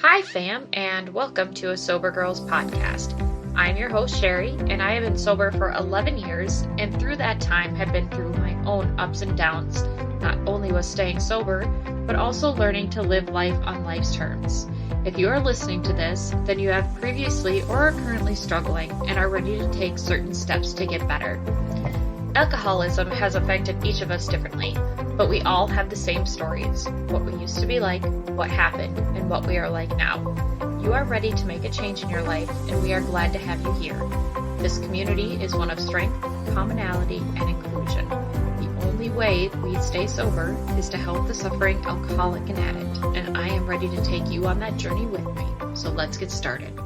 Hi, fam, and welcome to a Sober Girls podcast. I'm your host, Sherry, and I have been sober for 11 years, and through that time have been through my own ups and downs, not only with staying sober, but also learning to live life on life's terms. If you are listening to this, then you have previously or are currently struggling and are ready to take certain steps to get better. Alcoholism has affected each of us differently, but we all have the same stories, what we used to be like, what happened, and what we are like now. You are ready to make a change in your life, and we are glad to have you here. This community is one of strength, commonality, and inclusion. The only way we stay sober is to help the suffering alcoholic and addict, and I am ready to take you on that journey with me. So let's get started.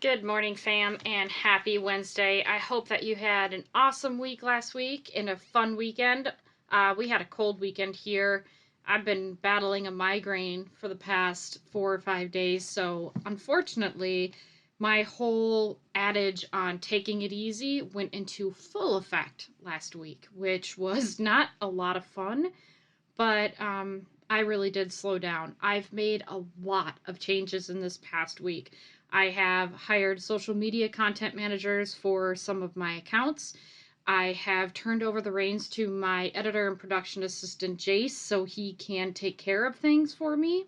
Good morning, fam, and happy Wednesday. I hope that you had an awesome week last week and a fun weekend. We had a cold weekend here. I've been battling a migraine for the past 4 or 5 days, so unfortunately, my whole adage on taking it easy went into full effect last week, which was not a lot of fun, but I really did slow down. I've made a lot of changes in this past week. I have hired social media content managers for some of my accounts. I have turned over the reins to my editor and production assistant, Jace, so he can take care of things for me.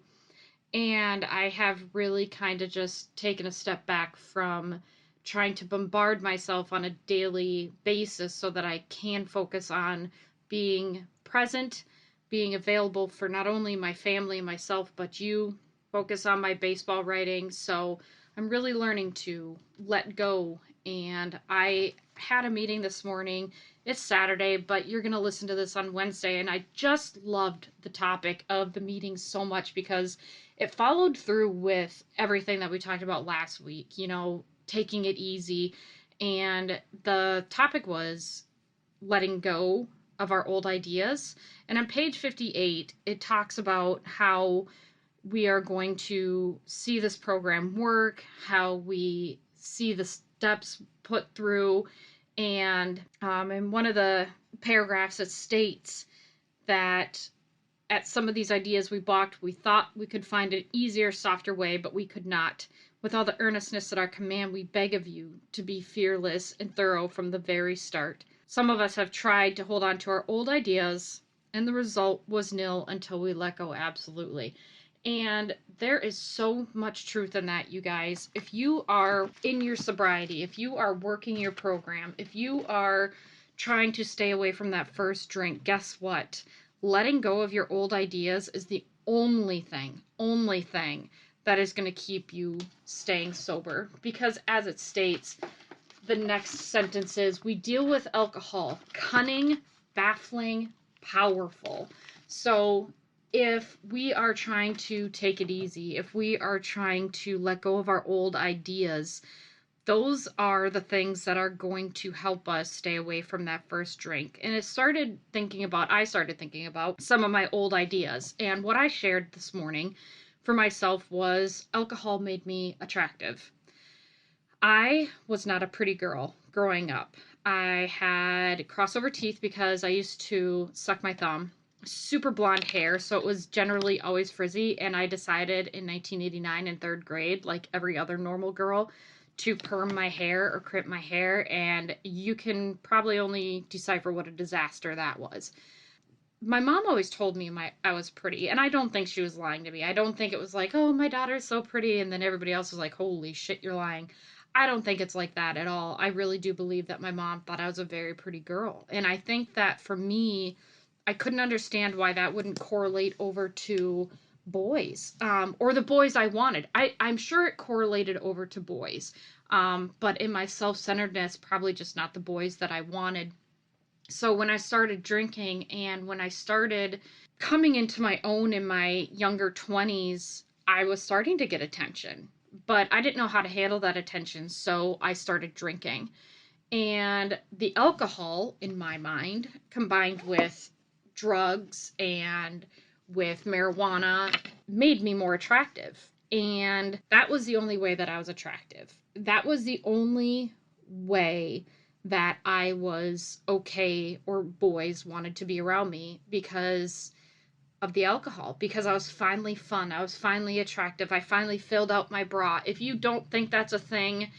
And I have really kind of just taken a step back from trying to bombard myself on a daily basis so that I can focus on being present, being available for not only my family and myself, but you, focus on my baseball writing. So I'm really learning to let go. And I had a meeting this morning. It's Saturday, but you're going to listen to this on Wednesday. And I just loved the topic of the meeting so much because it followed through with everything that we talked about last week, taking it easy. And the topic was letting go of our old ideas. And on page 58, it talks about how we are going to see this program work, how we see the steps put through, and in one of the paragraphs it states that at some of these ideas we balked, we thought we could find an easier, softer way, but we could not. With all the earnestness at our command, we beg of you to be fearless and thorough from the very start. Some of us have tried to hold on to our old ideas, and the result was nil until we let go absolutely. And there is so much truth in that, you guys. If you are in your sobriety, if you are working your program, if you are trying to stay away from that first drink, guess what? Letting go of your old ideas is the only thing that is going to keep you staying sober. Because as it states, the next sentence is, we deal with alcohol, cunning, baffling, powerful. So if we are trying to take it easy, if we are trying to let go of our old ideas, those are the things that are going to help us stay away from that first drink. And I started thinking about some of my old ideas. And what I shared this morning for myself was alcohol made me attractive. I was not a pretty girl growing up. I had crossover teeth because I used to suck my thumb. Super blonde hair, so it was generally always frizzy, and I decided in 1989 in 3rd grade, like every other normal girl, to perm my hair or crimp my hair, and you can probably only decipher what a disaster that was. My mom always told me I was pretty, and I don't think she was lying to me. I don't think it was like, oh, my daughter's so pretty, and then everybody else was like, holy shit, you're lying. I don't think it's like that at all. I really do believe that my mom thought I was a very pretty girl. And I think that for me, I couldn't understand why that wouldn't correlate over to boys, or the boys I wanted. I'm sure it correlated over to boys, but in my self-centeredness, probably just not the boys that I wanted. So when I started drinking and when I started coming into my own in my younger 20s, I was starting to get attention, but I didn't know how to handle that attention, so I started drinking. And the alcohol, in my mind, combined with drugs and with marijuana, made me more attractive. And that was the only way that I was attractive. That was the only way that I was okay or boys wanted to be around me, because of the alcohol because I was finally fun. I was finally attractive. I finally filled out my bra. If you don't think that's a thing,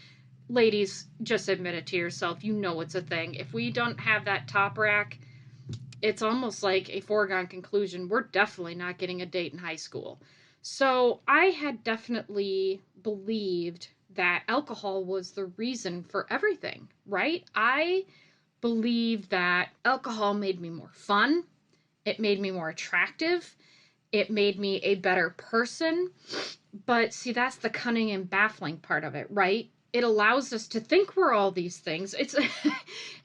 ladies, just admit it to yourself. You know it's a thing. If we don't have that top rack, it's almost like a foregone conclusion. We're definitely not getting a date in high school. So I had definitely believed that alcohol was the reason for everything, right? I believed that alcohol made me more fun. It made me more attractive. It made me a better person. But see, that's the cunning and baffling part of it, right? It allows us to think we're all these things. It's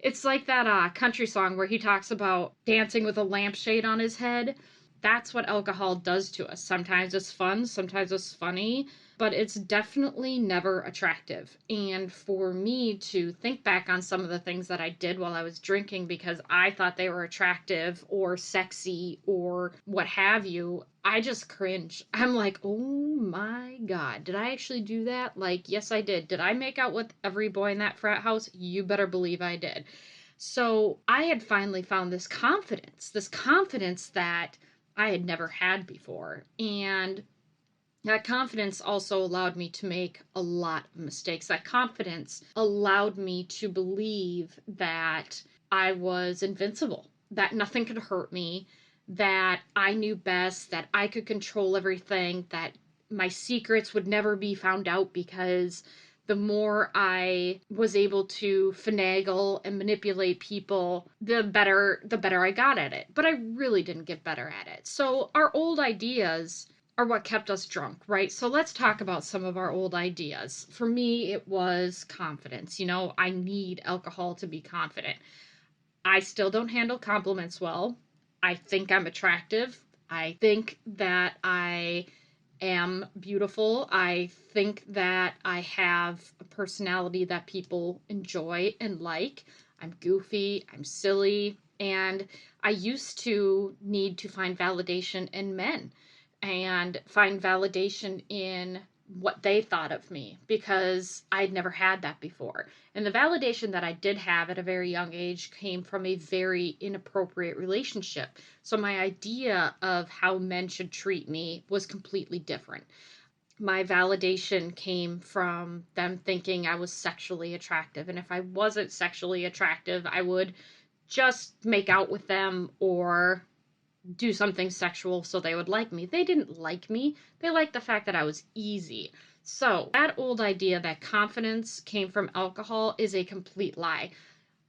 it's like that country song where he talks about dancing with a lampshade on his head. That's what alcohol does to us. Sometimes it's fun, sometimes it's funny, but it's definitely never attractive. And for me to think back on some of the things that I did while I was drinking because I thought they were attractive or sexy or what have you, I just cringe. I'm like, oh my God, did I actually do that? Like, yes, I did. Did I make out with every boy in that frat house? You better believe I did. So I had finally found this confidence that I had never had before. And that confidence also allowed me to make a lot of mistakes. That confidence allowed me to believe that I was invincible, that nothing could hurt me, that I knew best, that I could control everything, that my secrets would never be found out because the more I was able to finagle and manipulate people, the better I got at it. But I really didn't get better at it. So our old ideas are what kept us drunk, right? So let's talk about some of our old ideas. For me, it was confidence. I need alcohol to be confident. I still don't handle compliments well. I think I'm attractive. I think that I am beautiful. I think that I have a personality that people enjoy and like. I'm goofy, I'm silly, and I used to need to find validation in men and find validation in what they thought of me because I'd never had that before. And the validation that I did have at a very young age came from a very inappropriate relationship. So my idea of how men should treat me was completely different. My validation came from them thinking I was sexually attractive. And if I wasn't sexually attractive, I would just make out with them or do something sexual so they would like me. They didn't like me. They liked the fact that I was easy. So, that old idea that confidence came from alcohol is a complete lie.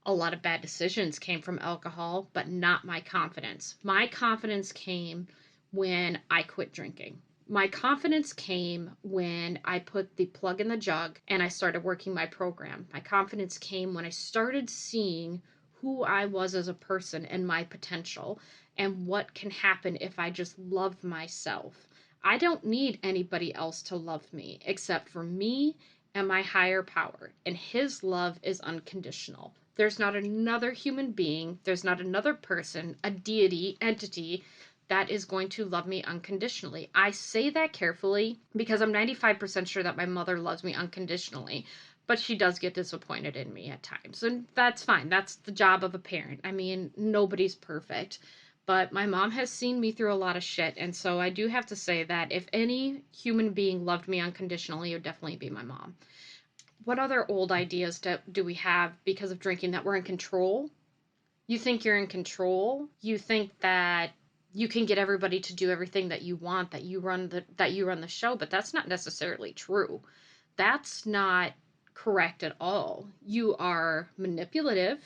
A lot of bad decisions came from alcohol, but not my confidence. My confidence came when I quit drinking. My confidence came when I put the plug in the jug and I started working my program. My confidence came when I started seeing who I was as a person and my potential and what can happen if I just love myself. I don't need anybody else to love me except for me and my higher power, and his love is unconditional. There's not another human being, there's not another person, a deity, entity that is going to love me unconditionally. I say that carefully because I'm 95% sure that my mother loves me unconditionally, but she does get disappointed in me at times. And that's fine. That's the job of a parent. I mean, nobody's perfect. But my mom has seen me through a lot of shit. And so I do have to say that if any human being loved me unconditionally, it would definitely be my mom. What other old ideas do we have because of drinking that we're in control? You think you're in control. You think that you can get everybody to do everything that you want, that you run the show, but that's not necessarily true. That's not correct at all. You are manipulative,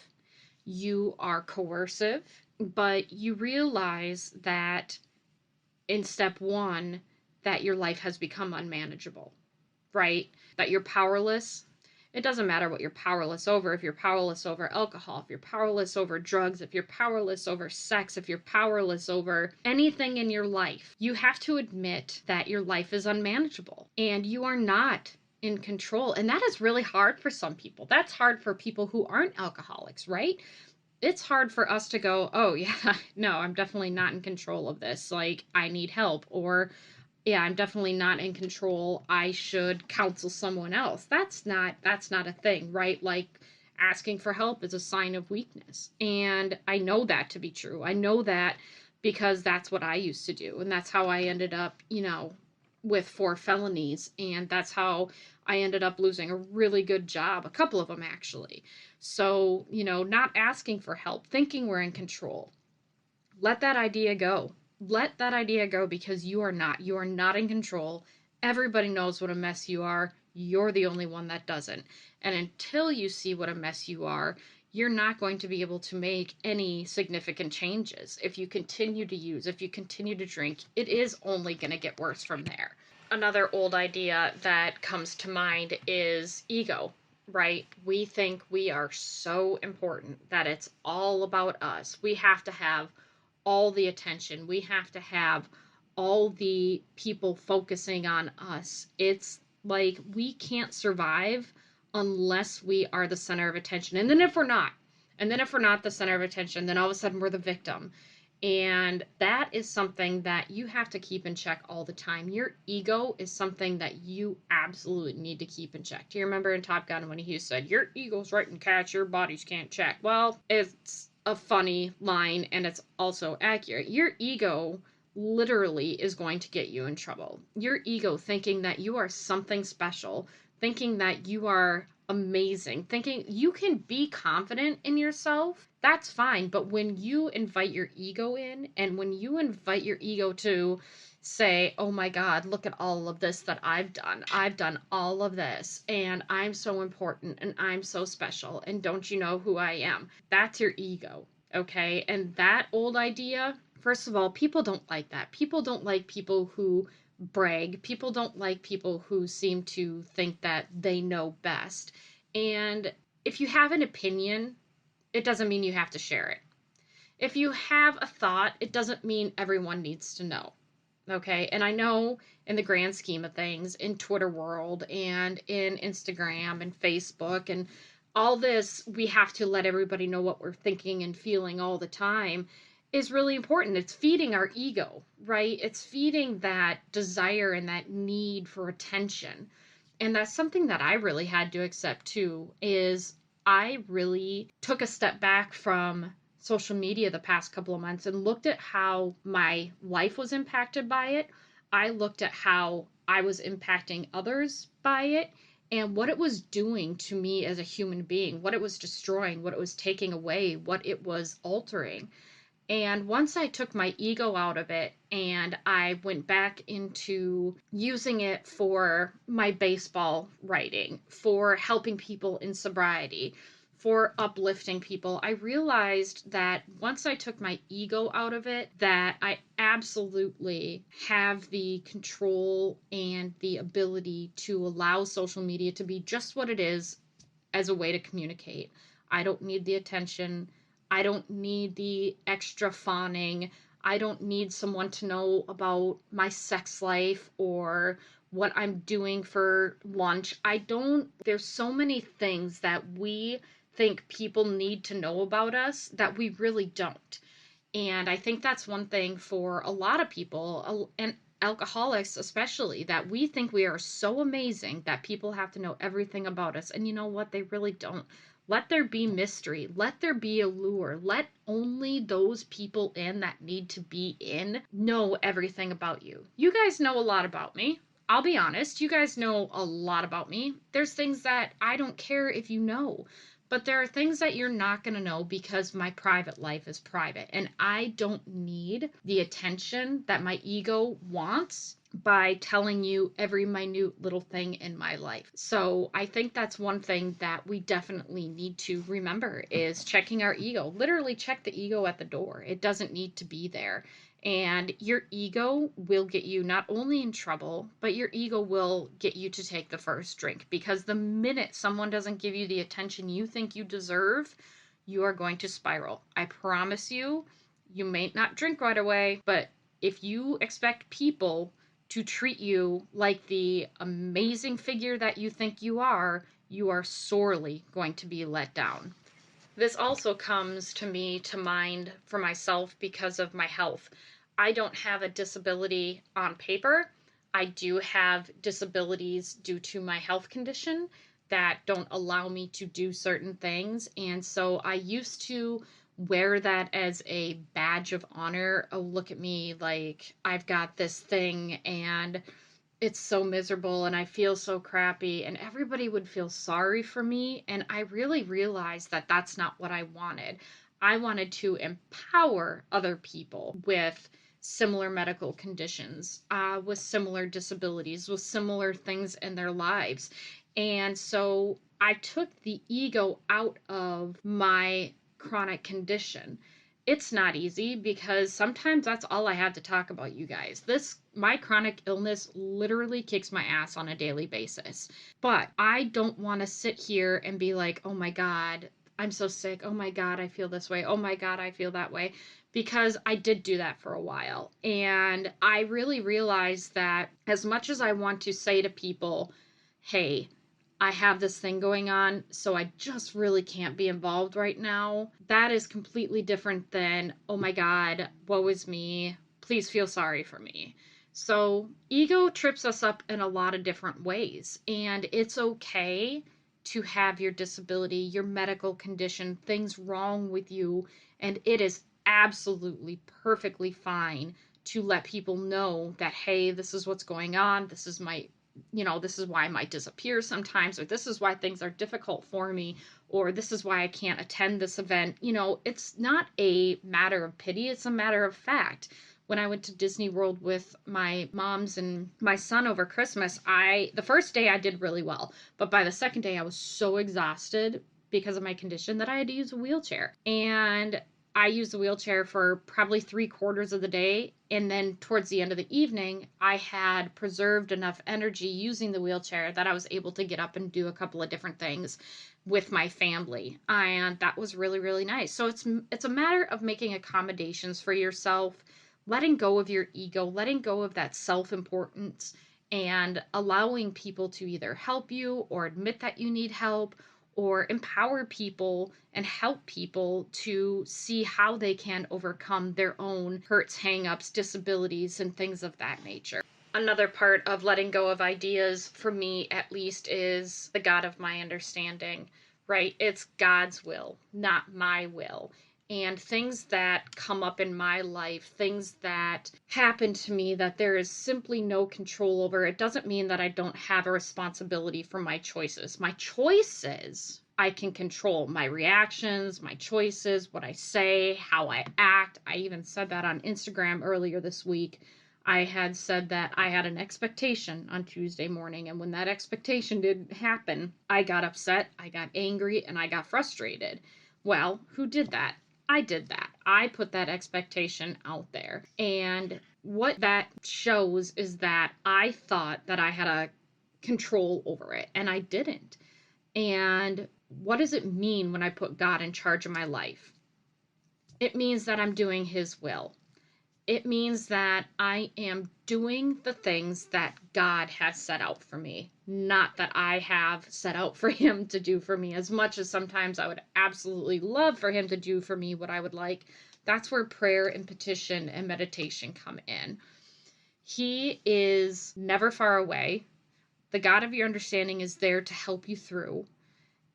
you are coercive, but you realize that in step 1 that your life has become unmanageable, right? That you're powerless. It doesn't matter what you're powerless over. If you're powerless over alcohol, if you're powerless over drugs, if you're powerless over sex, if you're powerless over anything in your life, you have to admit that your life is unmanageable and you are not in control. And that is really hard for some people. That's hard for people who aren't alcoholics, right? It's hard for us to go, oh, yeah, no, I'm definitely not in control of this. Like, I need help. Or, yeah, I'm definitely not in control. I should counsel someone else. That's not a thing, right? Like asking for help is a sign of weakness. And I know that to be true. I know that because that's what I used to do. And that's how I ended up, with 4 felonies. And that's how I ended up losing a really good job, a couple of them actually. So, not asking for help, thinking we're in control. Let that idea go. Let that idea go because you are not. You are not in control. Everybody knows what a mess you are. You're the only one that doesn't. And until you see what a mess you are, you're not going to be able to make any significant changes. If you continue to use, if you continue to drink, it is only going to get worse from there. Another old idea that comes to mind is ego, right? We think we are so important that it's all about us. We have to have all the attention. We have to have all the people focusing on us. It's like we can't survive unless we are the center of attention. And then if we're not the center of attention, then all of a sudden we're the victim. And that is something that you have to keep in check all the time. Your ego is something that you absolutely need to keep in check. Do you remember in Top Gun when he said, "Your ego's writing catch, your bodies can't check"? Well, it's a funny line and it's also accurate. Your ego literally is going to get you in trouble. Your ego thinking that you are something special, thinking that you are amazing, thinking you can be confident in yourself, that's fine. But when you invite your ego in and when you invite your ego to say, "Oh my God, look at all of this that I've done all of this and I'm so important and I'm so special and don't you know who I am?" That's your ego. Okay. And that old idea, first of all, people don't like that. People don't like people who brag. People don't like people who seem to think that they know best. And if you have an opinion, it doesn't mean you have to share it. If you have a thought, it doesn't mean everyone needs to know. Okay. And I know in the grand scheme of things, in Twitter world and in Instagram and Facebook and all this, we have to let everybody know what we're thinking and feeling all the time is really important. It's feeding our ego, right? It's feeding that desire and that need for attention. And that's something that I really had to accept too, is I really took a step back from social media the past couple of months and looked at how my life was impacted by it. I looked at how I was impacting others by it and what it was doing to me as a human being, what it was destroying, what it was taking away, what it was altering. And once I took my ego out of it and I went back into using it for my baseball writing, for helping people in sobriety, for uplifting people, I realized that once I took my ego out of it, that I absolutely have the control and the ability to allow social media to be just what it is, as a way to communicate. I don't need the attention. I don't need the extra fawning. I don't need someone to know about my sex life or what I'm doing for lunch. There's so many things that we think people need to know about us that we really don't. And I think that's one thing for a lot of people, and alcoholics especially, that we think we are so amazing that people have to know everything about us. And you know what? They really don't. Let there be mystery. Let there be allure. Let only those people in that need to be in know everything about you. You guys know a lot about me. I'll be honest, you guys know a lot about me. There's things that I don't care if you know. But there are things that you're not going to know because my private life is private. And I don't need the attention that my ego wants by telling you every minute little thing in my life. So I think that's one thing that we definitely need to remember is checking our ego. Literally check the ego at the door. It doesn't need to be there. And your ego will get you not only in trouble, but your ego will get you to take the first drink. Because the minute someone doesn't give you the attention you think you deserve, you are going to spiral. I promise you, you may not drink right away, but if you expect people to treat you like the amazing figure that you think you are sorely going to be let down. This also comes to me to mind for myself because of my health. I don't have a disability on paper. I do have disabilities due to my health condition that don't allow me to do certain things. And so I used to wear that as a badge of honor. Oh, look at me, like I've got this thing and it's so miserable and I feel so crappy, and everybody would feel sorry for me. And I really realized that that's not what I wanted. I wanted to empower other people with similar medical conditions, with similar disabilities, with similar things in their lives. And so I took the ego out of my chronic condition. It's not easy because sometimes that's all I have to talk about, you guys. My chronic illness literally kicks my ass on a daily basis. But I don't want to sit here and be like, oh my God, I'm so sick. Oh my God, I feel this way. Oh my God, I feel that way. Because I did do that for a while. And I really realized that as much as I want to say to people, hey, I have this thing going on, so I just really can't be involved right now. That is completely different than, oh my God, woe is me. Please feel sorry for me. So, ego trips us up in a lot of different ways, and it's okay to have your disability, your medical condition, things wrong with you, and it is absolutely perfectly fine to let people know that, hey, this is what's going on. This is this is why I might disappear sometimes, or this is why things are difficult for me, or this is why I can't attend this event. It's not a matter of pity, it's a matter of fact. When I went to Disney World with my moms and my son over Christmas, the first day I did really well, but by the second day I was so exhausted because of my condition that I had to use a wheelchair. And I used the wheelchair for probably 3/4 of the day. And then towards the end of the evening, I had preserved enough energy using the wheelchair that I was able to get up and do a couple of different things with my family. And that was really, really nice. So it's a matter of making accommodations for yourself, letting go of your ego, letting go of that self-importance, and allowing people to either help you or admit that you need help, or empower people and help people to see how they can overcome their own hurts, hangups, disabilities, and things of that nature. Another part of letting go of ideas, for me at least, is the God of my understanding, right? It's God's will, not my will. And things that come up in my life, things that happen to me that there is simply no control over, it doesn't mean that I don't have a responsibility for my choices. My choices, I can control my reactions, my choices, what I say, how I act. I even said that on Instagram earlier this week. I had said that I had an expectation on Tuesday morning, and when that expectation didn't happen, I got upset, I got angry, and I got frustrated. Well, who did that? I did that. I put that expectation out there. And what that shows is that I thought that I had a control over it, and I didn't. And what does it mean when I put God in charge of my life? It means that I'm doing His will. It means that I am doing the things that God has set out for me, not that I have set out for Him to do for me. As much as sometimes I would absolutely love for Him to do for me what I would like, that's where prayer and petition and meditation come in. He is never far away. The God of your understanding is there to help you through.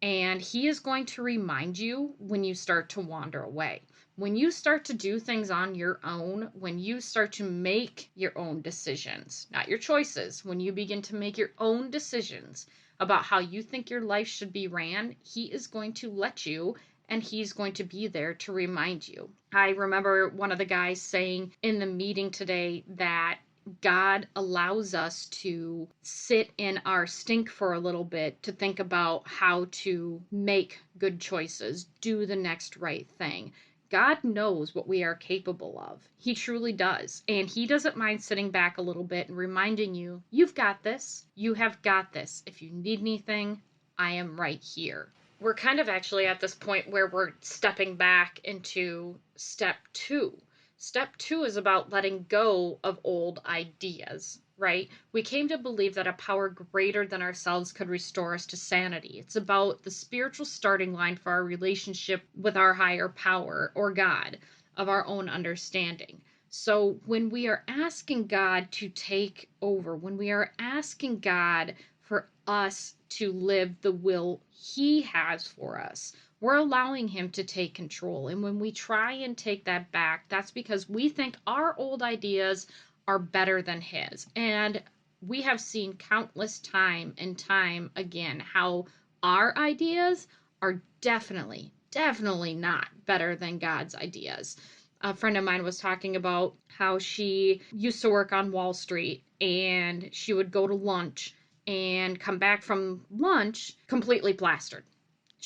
And He is going to remind you when you start to wander away. When you start to do things on your own, when you start to make your own decisions, not your choices, when you begin to make your own decisions about how you think your life should be ran, He is going to let you, and He's going to be there to remind you. I remember one of the guys saying in the meeting today that God allows us to sit in our stink for a little bit to think about how to make good choices, do the next right thing. God knows what we are capable of. He truly does. And He doesn't mind sitting back a little bit and reminding you, you've got this. You have got this. If you need anything, I am right here. We're kind of actually at this point where we're stepping back into step 2. Step 2 is about letting go of old ideas, right? We came to believe that a power greater than ourselves could restore us to sanity. It's about the spiritual starting line for our relationship with our higher power or God of our own understanding. So when we are asking God to take over, when we are asking God for us to live the will He has for us, we're allowing him to take control. And when we try and take that back, that's because we think our old ideas are better than his. And we have seen countless time and time again how our ideas are definitely not better than God's ideas. A friend of mine was talking about how she used to work on Wall Street and she would go to lunch and come back from lunch completely plastered.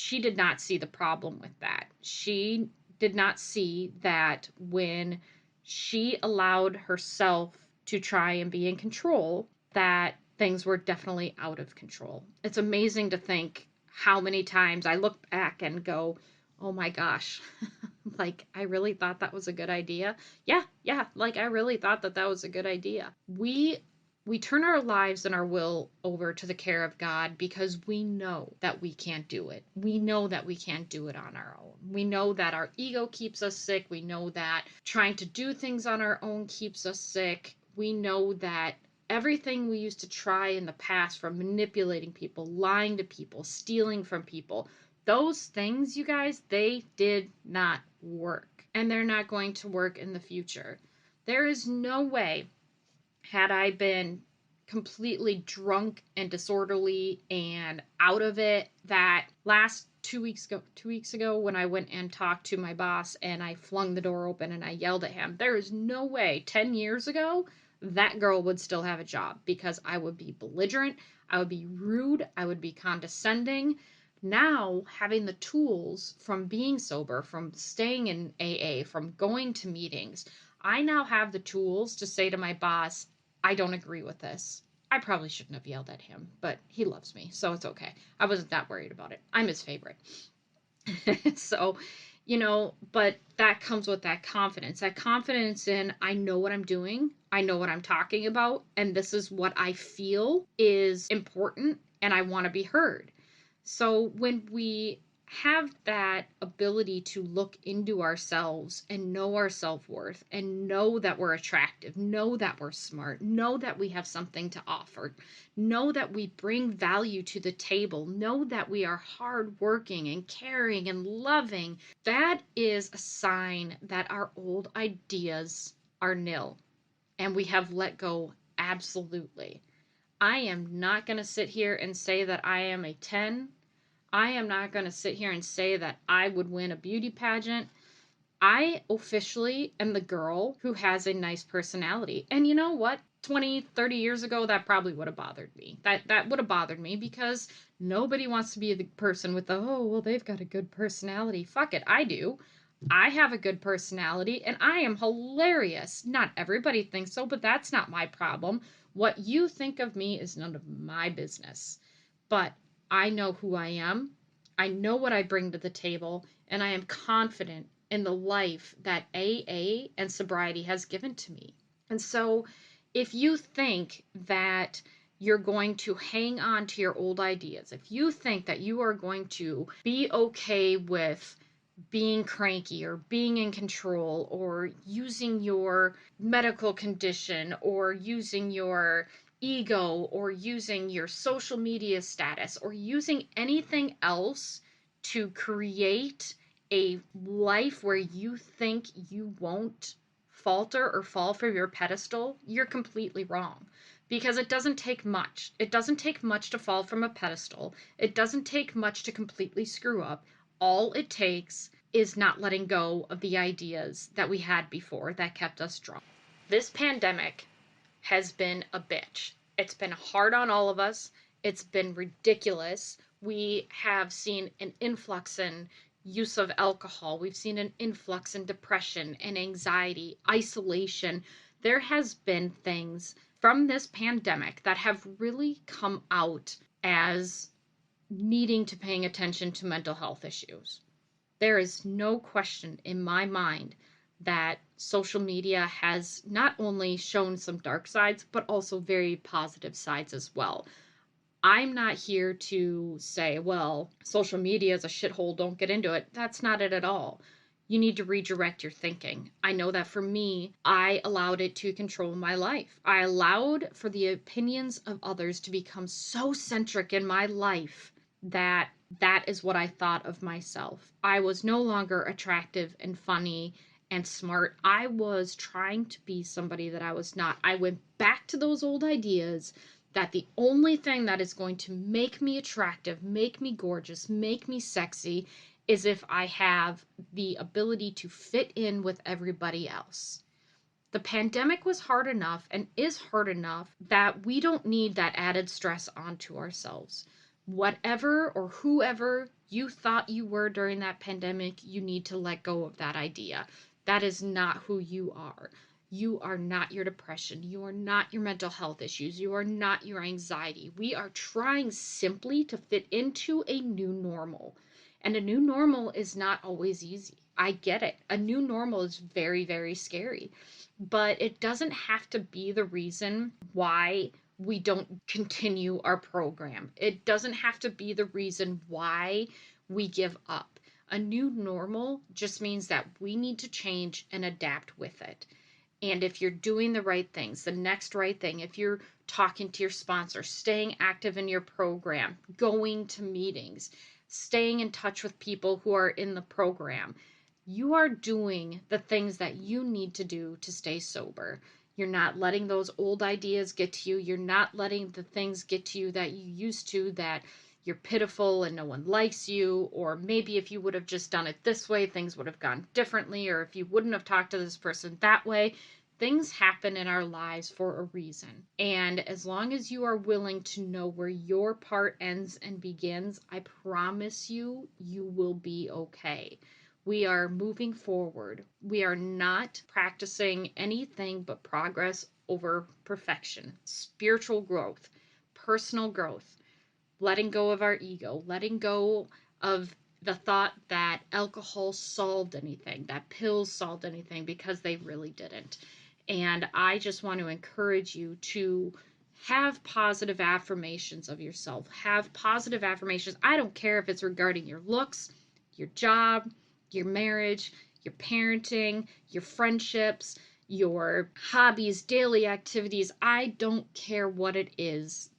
She did not see the problem with that. She did not see that when she allowed herself to try and be in control, that things were definitely out of control. It's amazing to think how many times I look back and go, oh my gosh, like I really thought that was a good idea. Yeah, like I really thought that that was a good idea. We turn our lives and our will over to the care of God because we know that we can't do it. We know that we can't do it on our own. We know that our ego keeps us sick. We know that trying to do things on our own keeps us sick. We know that everything we used to try in the past, from manipulating people, lying to people, stealing from people, those things, you guys, they did not work. And they're not going to work in the future. There is no way, had I been completely drunk and disorderly and out of it, that last 2 weeks ago when I went and talked to my boss and I flung the door open and I yelled at him, there is no way 10 years ago that girl would still have a job, because I would be belligerent, I would be rude, I would be condescending. Now, having the tools from being sober, from staying in AA, from going to meetings, I now have the tools to say to my boss, I don't agree with this. I probably shouldn't have yelled at him, but he loves me, so it's okay. I wasn't that worried about it. I'm his favorite. So, but that comes with that confidence in, I know what I'm doing, I know what I'm talking about, and this is what I feel is important, and I want to be heard. So when we have that ability to look into ourselves and know our self-worth and know that we're attractive, know that we're smart, know that we have something to offer, know that we bring value to the table, know that we are hardworking and caring and loving, that is a sign that our old ideas are nil and we have let go absolutely. I am not going to sit here and say that I am a 10. I am not going to sit here and say that I would win a beauty pageant. I officially am the girl who has a nice personality. And you know what? 20, 30 years ago, that probably would have bothered me. That would have bothered me because nobody wants to be the person with the, oh, well, they've got a good personality. Fuck it, I do. I have a good personality and I am hilarious. Not everybody thinks so, but that's not my problem. What you think of me is none of my business. But I know who I am. I know what I bring to the table, and I am confident in the life that AA and sobriety has given to me. And so, if you think that you're going to hang on to your old ideas, if you think that you are going to be okay with being cranky or being in control or using your medical condition or using your ego or using your social media status or using anything else to create a life where you think you won't falter or fall from your pedestal, you're completely wrong. Because it doesn't take much. It doesn't take much to fall from a pedestal. It doesn't take much to completely screw up. All it takes is not letting go of the ideas that we had before that kept us drunk. This pandemic has been a bitch. It's been hard on all of us. It's been ridiculous. We have seen an influx in use of alcohol. We've seen an influx in depression and anxiety, isolation. There has been things from this pandemic that have really come out as needing to paying attention to mental health issues. There is no question in my mind that social media has not only shown some dark sides, but also very positive sides as well. I'm not here to say, well, social media is a shithole, don't get into it. That's not it at all. You need to redirect your thinking. I know that for me, I allowed it to control my life. I allowed for the opinions of others to become so centric in my life that that is what I thought of myself. I was no longer attractive and funny and smart. I was trying to be somebody that I was not. I went back to those old ideas that the only thing that is going to make me attractive, make me gorgeous, make me sexy is if I have the ability to fit in with everybody else. The pandemic was hard enough and is hard enough that we don't need that added stress onto ourselves. Whatever or whoever you thought you were during that pandemic, you need to let go of that idea. That is not who you are. You are not your depression. You are not your mental health issues. You are not your anxiety. We are trying simply to fit into a new normal. And a new normal is not always easy. I get it. A new normal is very, very scary, but it doesn't have to be the reason why we don't continue our program. It doesn't have to be the reason why we give up. A new normal just means that we need to change and adapt with it. And if you're doing the right things, the next right thing, if you're talking to your sponsor, staying active in your program, going to meetings, staying in touch with people who are in the program, you are doing the things that you need to do to stay sober. You're not letting those old ideas get to you. You're not letting the things get to you that you used to, that you're pitiful and no one likes you, or maybe if you would have just done it this way, things would have gone differently, or if you wouldn't have talked to this person that way. Things happen in our lives for a reason. And as long as you are willing to know where your part ends and begins, I promise you, you will be okay. We are moving forward. We are not practicing anything but progress over perfection, spiritual growth, personal growth, letting go of our ego, letting go of the thought that alcohol solved anything, that pills solved anything, because they really didn't. And I just want to encourage you to have positive affirmations of yourself. Have positive affirmations. I don't care if it's regarding your looks, your job, your marriage, your parenting, your friendships, your hobbies, daily activities. I don't care what it is.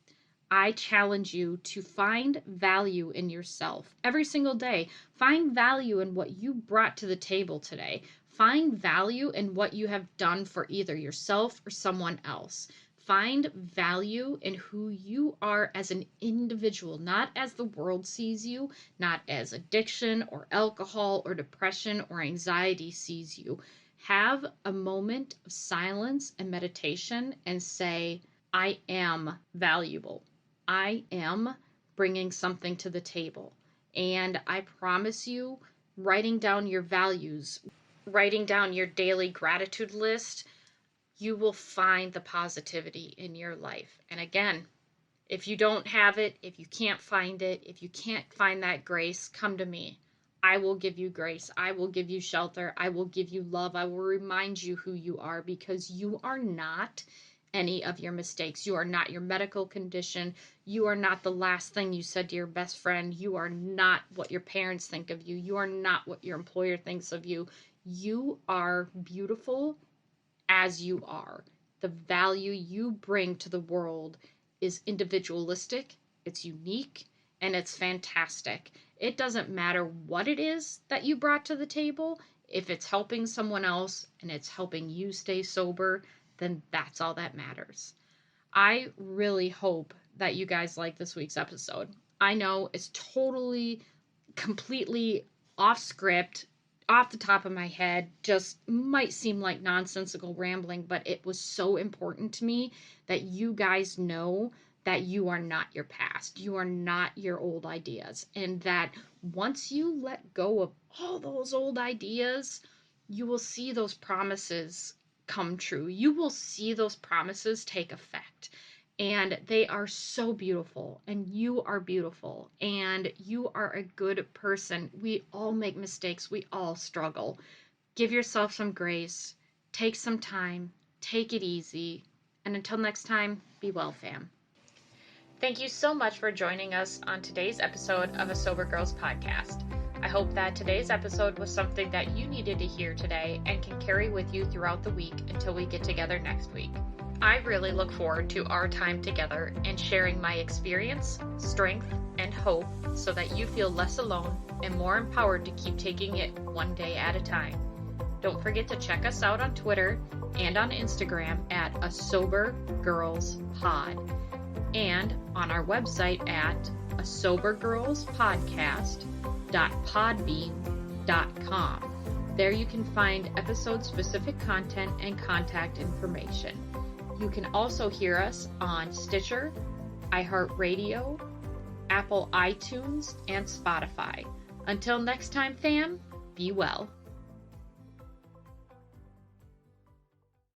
I challenge you to find value in yourself every single day. Find value in what you brought to the table today. Find value in what you have done for either yourself or someone else. Find value in who you are as an individual, not as the world sees you, not as addiction or alcohol or depression or anxiety sees you. Have a moment of silence and meditation and say, I am valuable. I am bringing something to the table. And I promise you, writing down your values, writing down your daily gratitude list, you will find the positivity in your life. And again, if you don't have it, if you can't find it, if you can't find that grace, come to me. I will give you grace. I will give you shelter. I will give you love. I will remind you who you are, because you are not any of your mistakes. You are not your medical condition. You are not the last thing you said to your best friend. You are not what your parents think of you. You are not what your employer thinks of you. You are beautiful as you are. The value you bring to the world is individualistic, it's unique, and it's fantastic. It doesn't matter what it is that you brought to the table. If it's helping someone else and it's helping you stay sober, then that's all that matters. I really hope that you guys like this week's episode. I know it's totally, completely off script, off the top of my head, just might seem like nonsensical rambling, but it was so important to me that you guys know that you are not your past. You are not your old ideas. And that once you let go of all those old ideas, you will see those promises come true. You will see those promises take effect. And they are so beautiful, and you are beautiful, and you are a good person. We all make mistakes. We all struggle. Give yourself some grace. Take some time. Take it easy. And until next time, be well, fam. Thank you so much for joining us on today's episode of A Sober Girls Podcast. I hope that today's episode was something that you needed to hear today and can carry with you throughout the week until we get together next week. I really look forward to our time together and sharing my experience, strength, and hope so that you feel less alone and more empowered to keep taking it one day at a time. Don't forget to check us out on Twitter and on Instagram at A Sober Girls Pod, and on our website at asobergirlspodcast.podbean.com. There you can find episode-specific content and contact information. You can also hear us on Stitcher, iHeartRadio, Apple iTunes, and Spotify. Until next time, fam, be well.